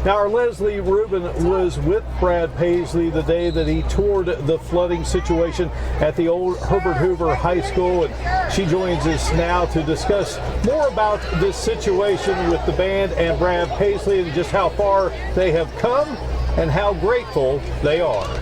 Now, our Leslie Rubin was with Brad Paisley the day that he toured the flooding situation at the old Herbert Hoover High School, and she joins us now to discuss more about this situation with the band and Brad Paisley and just how far they have come and how grateful they are.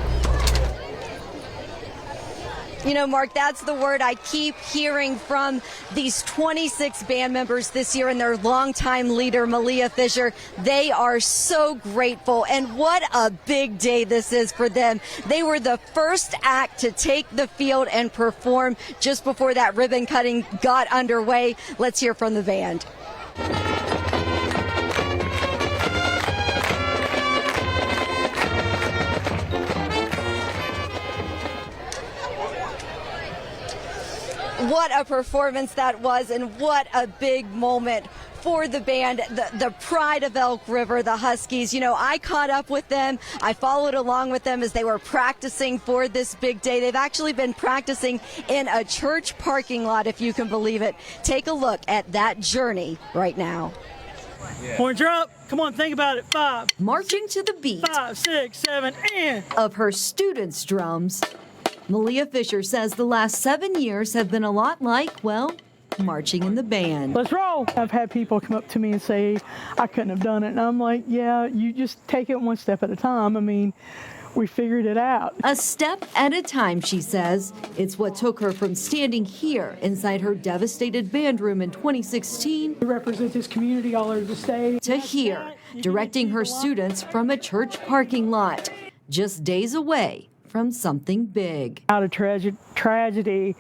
You know, Mark, that's the word I keep hearing from these 26 band members this year and their longtime leader, Malia Fisher. They are so grateful, and what a big day this is for them. They were the first act to take the field and perform just before that ribbon cutting got underway. Let's hear from the band. What a performance that was, and what a big moment for the band, the pride of Elk River, the Huskies. You know, I caught up with them. I followed along with them as they were practicing for this big day. They've actually been practicing in a church parking lot, if you can believe it. Take a look at that journey right now. Horns are up. Come on, think about it. 5. Marching to the beat 5, 6, 7, and of her students' drums. Malia Fisher says the last 7 years have been a lot like, well, marching in the band. let's roll. I've had people come up to me and say, I couldn't have done it. And I'm like, yeah, you just take it one step at a time. I mean, we figured it out. A step at a time, she says. It's what took her from standing here inside her devastated band room in 2016 We represent this community all over the state. to here, directing her students from a church parking lot, just days away from something big. Out of tragedy,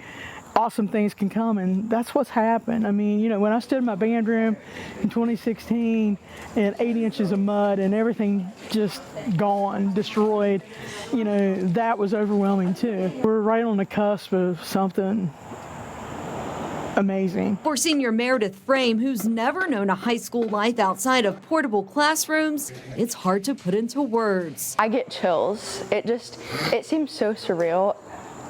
awesome things can come, and that's what's happened. I mean, you know, when I stood in my band room in 2016 and 80 inches of mud and everything just gone, destroyed, you know, that was overwhelming too. We're right on the cusp of something amazing. For senior Meredith Frame, who's never known a high school life outside of portable classrooms, it's hard to put into words. I get chills. It seems so surreal.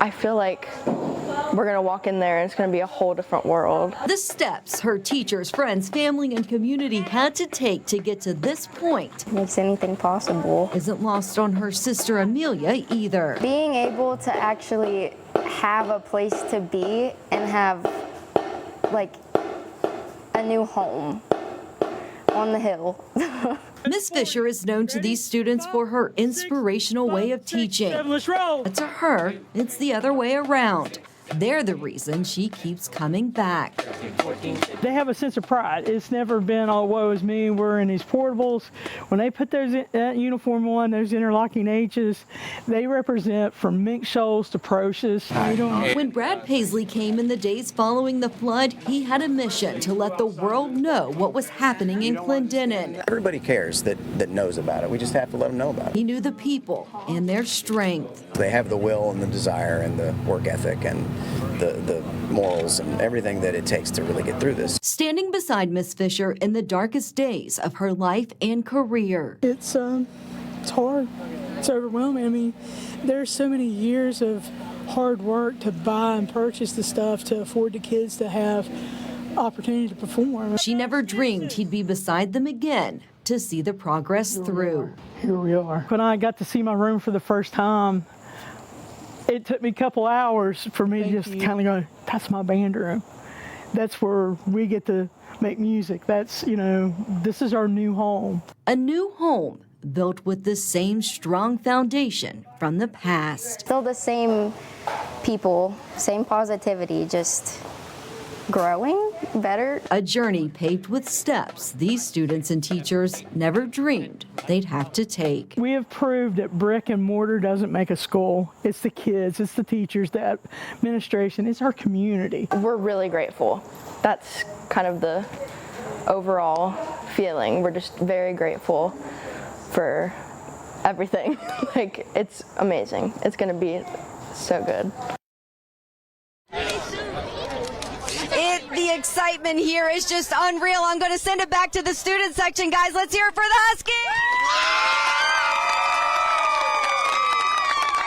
I feel like we're gonna walk in there and it's gonna be a whole different world. The steps her teachers, friends, family, and community had to take to get to this point Makes anything possible. isn't lost on her sister Amelia either. Being able to actually have a place to be and have like a new home on the hill. Miss Fisher is known to these students for her inspirational way of teaching. 7, let's roll. But to her, it's the other way around. They're the reason she keeps coming back. They have a sense of pride. It's never been, oh, woe is me, we're in these portables. When they put that uniform on, those interlocking H's, they represent from Mink Shoals to Procius. When Brad Paisley came in the days following the flood, he had a mission to let the world know what was happening in Clendenin. Everybody cares that knows about it. We just have to let them know about it. He knew the people and their strength. They have the will and the desire and the work ethic and the morals and everything that it takes to really get through this. Standing beside Miss Fisher in the darkest days of her life and career. It's hard. It's overwhelming. I mean, there's so many years of hard work to buy and purchase the stuff to afford the kids to have opportunity to perform. She never dreamed he'd be beside them again to see the progress through. Here we are. When I got to see my room for the first time, it took me a couple hours for me to just kind of go, that's my band room. That's where we get to make music. That's, you know, this is our new home. A new home built with the same strong foundation from the past. Still the same people, same positivity, just growing better. A journey paved with steps these students and teachers never dreamed they'd have to take. We have proved that brick and mortar doesn't make a school. It's the kids, it's the teachers, the administration, it's our community. We're really grateful. That's kind of the overall feeling. We're just very grateful for everything. Like, it's amazing. It's gonna be so good. The excitement here is just unreal. I'm going to send it back to the student section, guys. Let's hear it for the Huskies!